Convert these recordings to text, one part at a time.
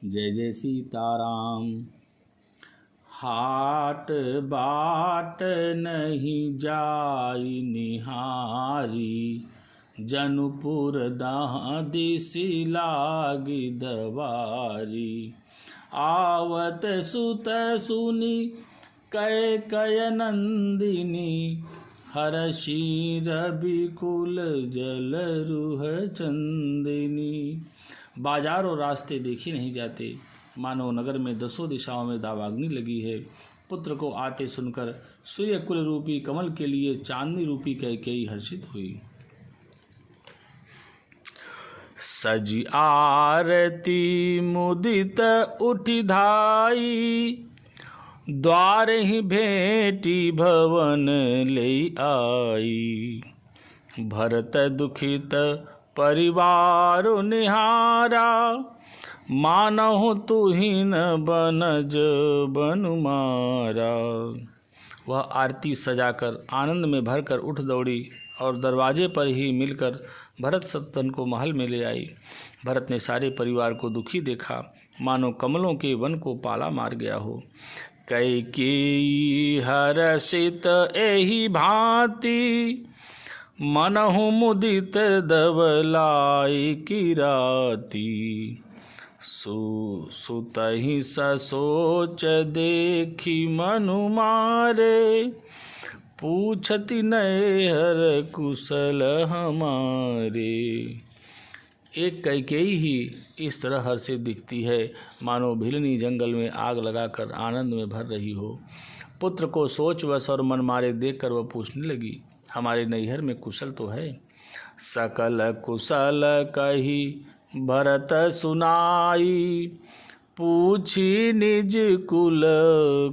जय जय सीताराम। हाट बाट नहीं जाई निहारी, जनुपुर दादिसी लागी दवारी। आवत सुत सुनी कैकय नंदिनी, हरषि रविकुल जल रुह चंदिनी। बाजार और रास्ते देखे नहीं जाते, मानो नगर में दसों दिशाओं में दावाग्नि लगी है। पुत्र को आते सुनकर सूर्य कुल रूपी कमल के लिए चांदनी रूपी कैकेयी हर्षित हुई। सजी आरती मुदित उठी धाई, द्वार ही भेटी भवन ले आई। भरत दुखित परिवार निहारा, मानहु तुहिन बनज बनुमारा। वह आरती सजाकर आनंद में भरकर उठ दौड़ी और दरवाजे पर ही मिलकर भरत सत्तन को महल में ले आई। भरत ने सारे परिवार को दुखी देखा, मानो कमलों के वन को पाला मार गया हो। कैकेयी हर्षित एहि भांति, मनहु मुदित दबलाई किराती। सुतहि ससोच देखी मनु मारे, पूछति नैहर कुशल हमारे। एक कैकेयी ही इस तरह हर्षित दिखती है, मानो भिलनी जंगल में आग लगाकर आनंद में भर रही हो। पुत्र को सोचवश और मन मारे देखकर वह पूछने लगी, हमारे नैहर में कुशल तो है? सकल कुशल कही भरत सुनाई, पूछी निज कुल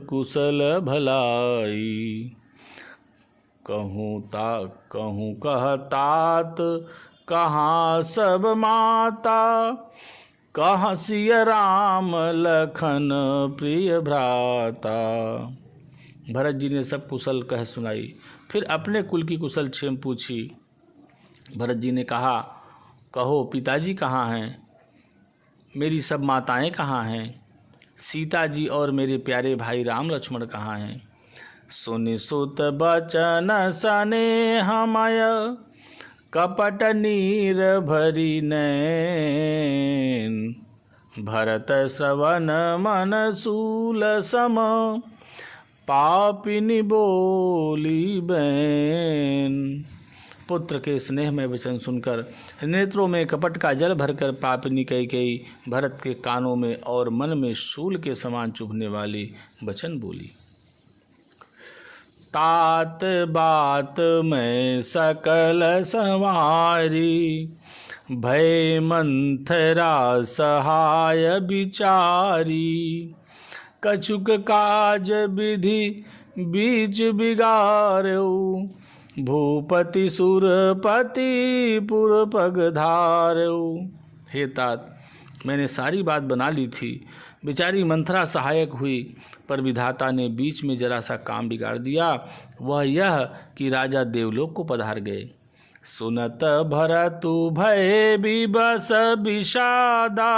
कुशल भलाई। कहूँ कहतात कहाँ सब माता, कहाँ सिय राम लखन प्रिय भ्राता। भरत जी ने सब कुशल कह सुनाई, फिर अपने कुल की कुशल क्षेम पूछी। भरत जी ने कहा, कहो पिताजी कहाँ हैं? मेरी सब माताएं कहाँ हैं? सीता जी और मेरे प्यारे भाई राम लक्ष्मण कहाँ हैं? सुनि सुत बचन स्नेहमय, कपट नीर भरी नैन। भरत श्रवण मन सूल सम, पापिनी बोली बैन। पुत्र के स्नेह में वचन सुनकर नेत्रों में कपट का जल भरकर पापिनी कैकेयी भरत के कानों में और मन में शूल के समान चुभने वाली वचन बोली। तात बात में सकल संवारी, भय मंथरा सहाय बिचारी। कछुक काज विधि बीच बिगाड़ऊ, भूपति सुरपति पुर पग धारऊ। हे तात, मैंने सारी बात बना ली थी, बेचारी मंथरा सहायक हुई, पर विधाता ने बीच में जरा सा काम बिगाड़ दिया। वह यह कि राजा देवलोक को पधार गए। सुनत भरतु भय विबस विषादा,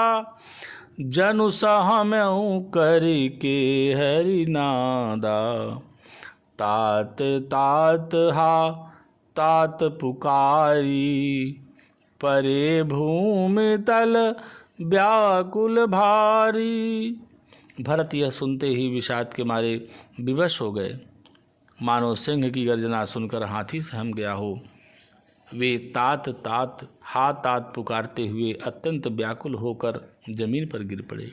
जनु सहम्यउ करि के हरिनादा। तात तात हा तात पुकारी, परे भूमि तल व्याकुल भारी। भरत यह सुनते ही विषाद के मारे विवश हो गए, मानो सिंह की गर्जना सुनकर हाथी सहम गया हो। वे तात तात हा तात पुकारते हुए अत्यंत व्याकुल होकर जमीन पर गिर पड़े।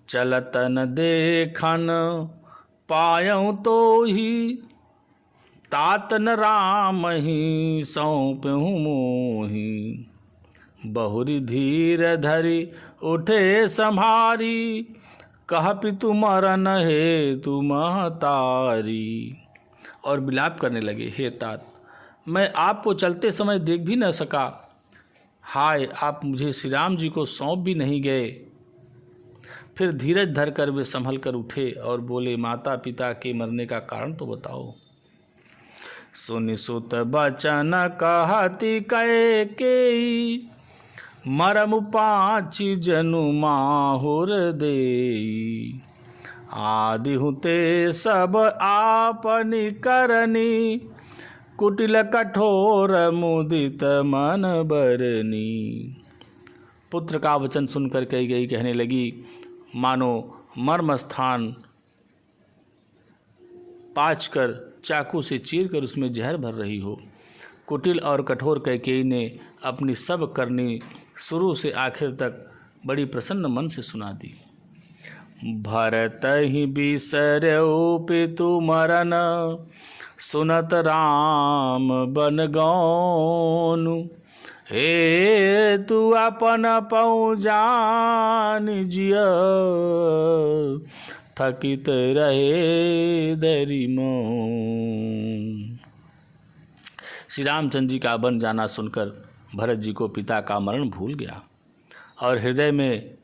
चलतन देखन पायऊँ तो ही, तातन राम ही सौंपहूँ मोही। बहुरी धीर धरि उठे संभारी, कह पितु मरन हे तु महतारी। और विलाप करने लगे, हे तात, मैं आपको चलते समय देख भी न सका। हाय, आप मुझे श्री राम जी को सौंप भी नहीं गए। फिर धीरज धरकर वे संभल कर उठे और बोले, माता पिता के मरने का कारण तो बताओ। सुनि सुत बचन कहती कैकेयी, मरम पाँच जनु माहुर देई, आदि हुते सब आपनि करनी, कुटिल कठोर मुदित मन बरनी। पुत्र का वचन सुनकर कैकेयी कहने लगी, मानो मर्म स्थान पाँच कर चाकू से चीर कर उसमें जहर भर रही हो। कुटिल और कठोर कैकेयी ने अपनी सब करनी शुरू से आखिर तक बड़ी प्रसन्न मन से सुना दी। भरत ही बिसर्यौ पितु मरन, सुनत राम बन गौनु, हे तू अपन पौ जान जिय, थकित रहे दरि मौन। श्री रामचंद्र जी का बन जाना सुनकर भरत जी को पिता का मरण भूल गया और हृदय में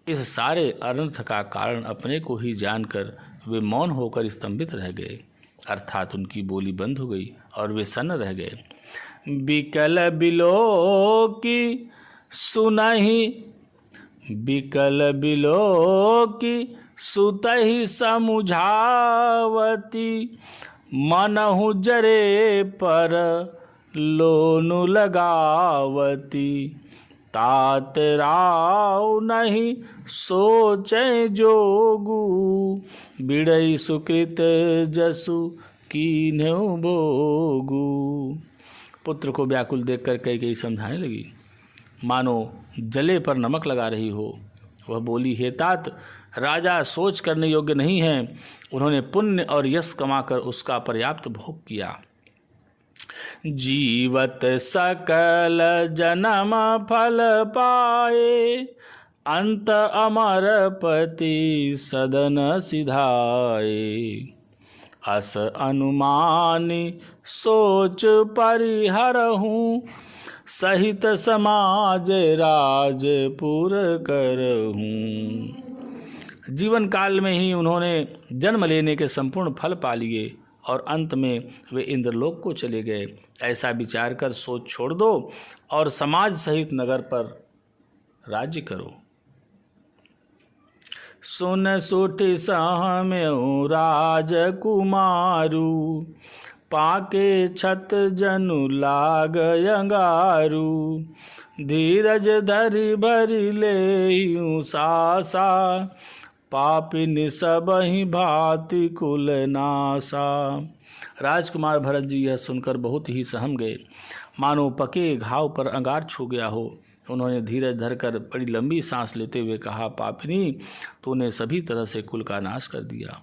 इस सारे अनर्थ का कारण अपने को ही जानकर वे मौन होकर स्तंभित रह गए, अर्थात उनकी बोली बंद हो गई और वे सन्न रह गए। बिकल बिलो की सुनहि, बिकल बिलो की सुतहि समुझावती, मनहु जरे पर लोनु लगावती, तात राव नहीं सोचे जोगु, बिड़ई सुकृत जसु कीन्हु भोगु। पुत्र को व्याकुल देखकर कैकेयी समझाने लगी, मानो जले पर नमक लगा रही हो। वह बोली, हे तात, राजा सोच करने योग्य नहीं है। उन्होंने पुण्य और यश कमाकर उसका पर्याप्त भोग किया। जीवत सकल जन्म फल पाए, अंत अमर पति सदन सिधाए, अस अनुमानी सोच परिहरहूँ, सहित समाज राजपुर करहूँ। जीवन काल में ही उन्होंने जन्म लेने के संपूर्ण फल पा लिए और अंत में वे इंद्रलोक को चले गए। ऐसा विचार कर सोच छोड़ दो और समाज सहित नगर पर राज्य करो। सुन सुठी सहम्यु राजकुमारू, पाके छत जनु लाग अंगारू, धीरज धरि भरि लेहिं सासा, पापिन सबहि भांति कुल नासा। राजकुमार भरत जी यह सुनकर बहुत ही सहम गए, मानो पके घाव पर अंगार छू गया हो। उन्होंने धीरज धरकर बड़ी लंबी सांस लेते हुए कहा, पापिनी, तूने सभी तरह से कुल का नाश कर दिया।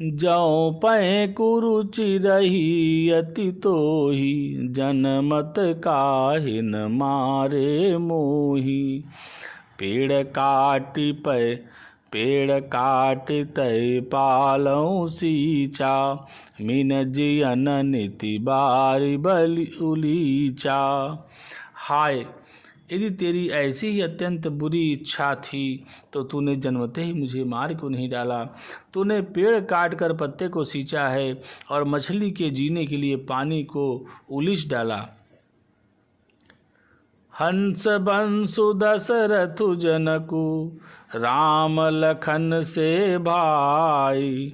जौ पै कुरुचि रही अति तोही, जनमत काहे न मारे मोही, पेड़ काट तय पालौ सींचा, मीन जियन नीति बारी बलि उलीचा। हाय, यदि तेरी ऐसी ही अत्यंत बुरी इच्छा थी तो तूने जन्मते ही मुझे मार क्यों नहीं डाला। तूने पेड़ काट कर पत्ते को सींचा है और मछली के जीने के लिए पानी को उलीच डाला। हंस बंसु दशरथु जनकु, राम लखन से भाई,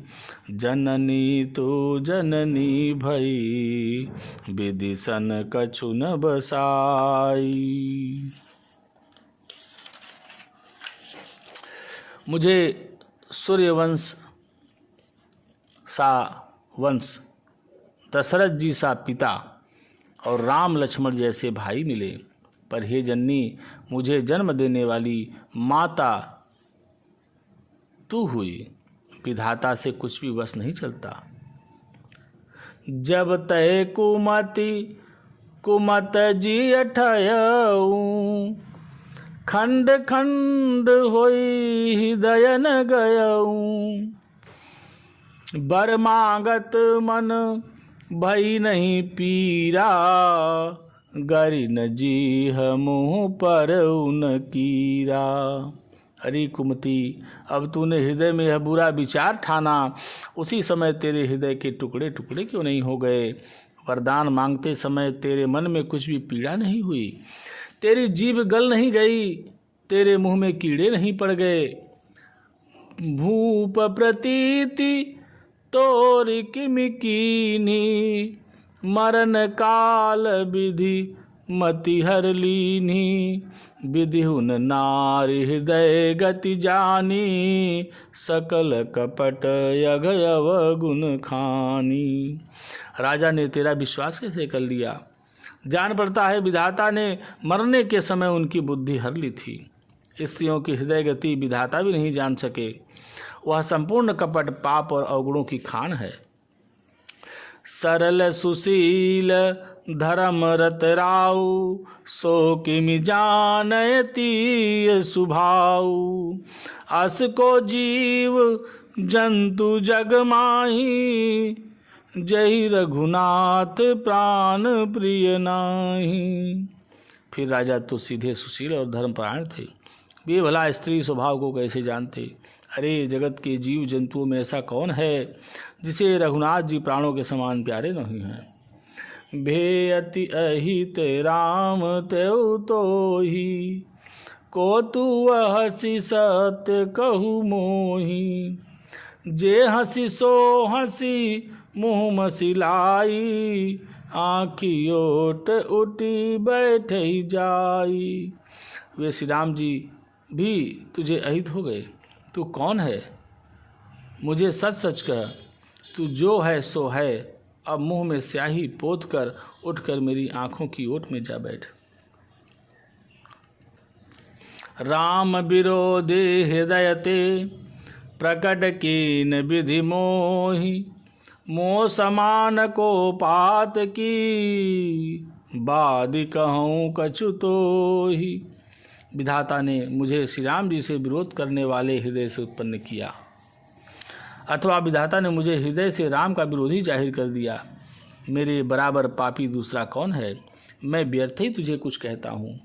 जननी तू जननी भई, विदिशन कछु न बसाई। मुझे सूर्यवंश सा वंश, दशरथ जी सा पिता और राम लक्ष्मण जैसे भाई मिले, पर हे जननी, मुझे जन्म देने वाली माता तू हुई। विधाता से कुछ भी वश नहीं चलता। जब तय कुमत जी अठयऊ, खंड खंड होई हृदय न गयऊ, बर मांगत मन भई नहीं पीरा, गरि न जीह मुँह पर उन कीरा। अरे कुमति, अब तूने हृदय में यह बुरा विचार ठाना, उसी समय तेरे हृदय के टुकड़े टुकड़े क्यों नहीं हो गए। वरदान मांगते समय तेरे मन में कुछ भी पीड़ा नहीं हुई। तेरी जीभ गल नहीं गई, तेरे मुंह में कीड़े नहीं पड़ गए। भूप प्रतीति तोर किमि कीनी, मरण काल विधि मति हर लीनी। विधिहुन नारी हृदय गति जानी, सकल कपट यग अवगुण खानी। राजा ने तेरा विश्वास कैसे कर लिया? जान पड़ता है विधाता ने मरने के समय उनकी बुद्धि हर ली थी। स्त्रियों की हृदय गति विधाता भी नहीं जान सके। वह संपूर्ण कपट, पाप और अवगुणों की खान है। सरल सुशील धर्म रत राऊ, सो किमि जानयति सुभाऊ। अस को जीव जंतु जग माही, जय रघुनाथ प्राण प्रिय नाही। फिर राजा तो सीधे सुशील और धर्मपरायण थे। वे भला स्त्री स्वभाव को कैसे जानते? अरे जगत के जीव जंतुओं में ऐसा कौन है जिसे रघुनाथ जी प्राणों के समान प्यारे नहीं हैं। भेयति अहित राम तेउ तोहि, को तू हसी सत्य कहु मोहि। जे हसी सो हसी मुँह मसिलाई, आँखी ओट उठी बैठे जाई। वे श्री राम जी भी तुझे अहित हो गए। तू कौन है? मुझे सच सच कह, तू जो है सो है। अब मुंह में स्याही पोत कर उठकर मेरी आंखों की ओट में जा बैठ। राम विरोधे हृदयते, प्रकट कीन विधि मोहि। मोह समान को पात की, बादि कहूँ कछु तोहि। विधाता ने मुझे श्री राम जी से विरोध करने वाले हृदय से उत्पन्न किया, अथवा विधाता ने मुझे हृदय से राम का विरोधी जाहिर कर दिया। मेरे बराबर पापी दूसरा कौन है? मैं व्यर्थ ही तुझे कुछ कहता हूँ।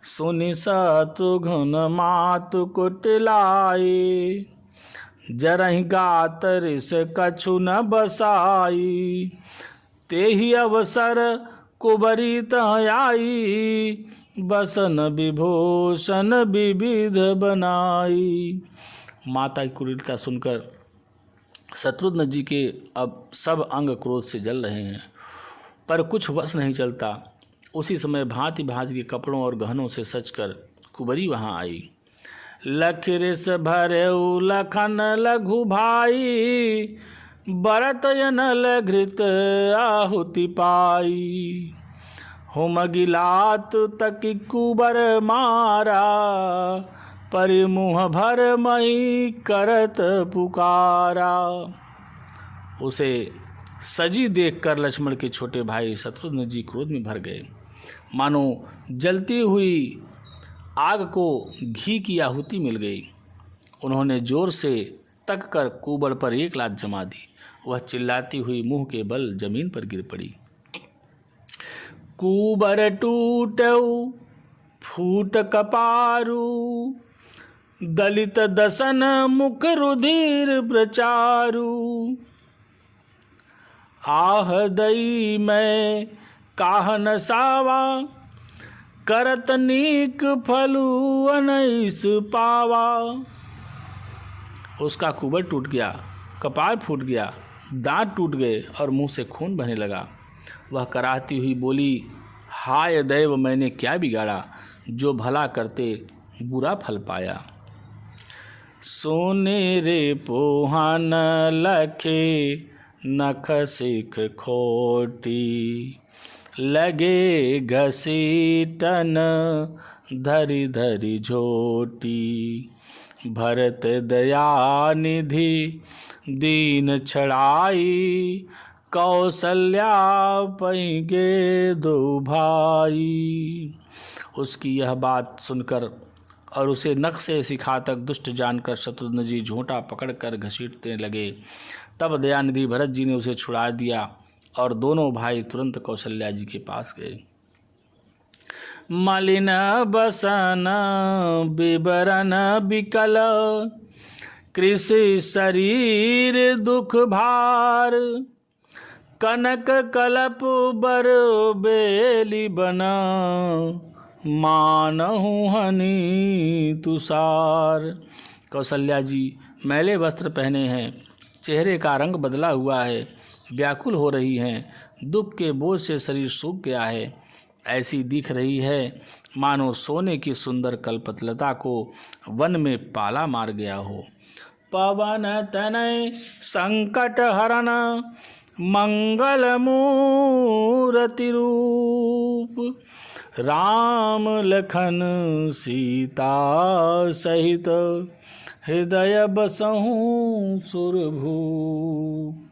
सुनि शत्रुघ्न मातु कुटिलाई, जरहि गात रिस कछु न बसाई। तेहि अवसर कुबरी तह आई, बसन विभूषण विविध बनाई। माता की कुटिलता सुनकर शत्रुघ्न जी के अब सब अंग क्रोध से जल रहे हैं, पर कुछ वश नहीं चलता। उसी समय भांति भांति के कपड़ों और गहनों से सजकर कुबरी वहाँ आई। लखिरिस भरेउ लखन लघु भाई, बरत अनल घृत आहुति पाई। होम गिलात तकी कुबर मारा, परिमुह भर मई करत पुकारा। उसे सजी देखकर लक्ष्मण के छोटे भाई शत्रुघ्न जी क्रोध में भर गए। मानो जलती हुई आग को घी की आहुति मिल गई। उन्होंने जोर से तक कर कुबर पर एक लात जमा दी। वह चिल्लाती हुई मुंह के बल जमीन पर गिर पड़ी। कुबर टूटऊ फूट कपारू, दलित दसन मुख रुधिर प्रचारू। आह दई मैं काहन सावा, करत नीक फलू अनैस पावा। उसका कुबर टूट गया, कपार फूट गया, दांत टूट गए और मुंह से खून बहने लगा। वह कराहती हुई बोली, हाय दैव, मैंने क्या बिगाड़ा जो भला करते बुरा फल पाया। सोने रे पोहन लखे नख सिख खोटी, लगे घसीटन धरी धरी झोटी। भरत दया निधि दीन छड़ाई, कौशल्या पैगे दो भाई। उसकी यह बात सुनकर और उसे नख से सिखातक दुष्ट जानकर शत्रुघ्न जी झोंटा पकड़कर घसीटने लगे। तब दयानिधि भरत जी ने उसे छुड़ा दिया और दोनों भाई तुरंत कौशल्या जी के पास गए। मलिन बसन विवरण विकल, कृषि शरीर दुख भार। कनक कलप बर बेली बना, मानहु हनि तुषार। कौशल्या जी मैले वस्त्र पहने हैं, चेहरे का रंग बदला हुआ है, व्याकुल हो रही हैं, दुख के बोझ से शरीर सूख गया है। ऐसी दिख रही है मानो सोने की सुंदर कल्पतलता को वन में पाला मार गया हो। पवन तनय संकट हरन मंगल मूर्ति रूप, राम लखन सीता सहित हृदय बसहु सुरभूप।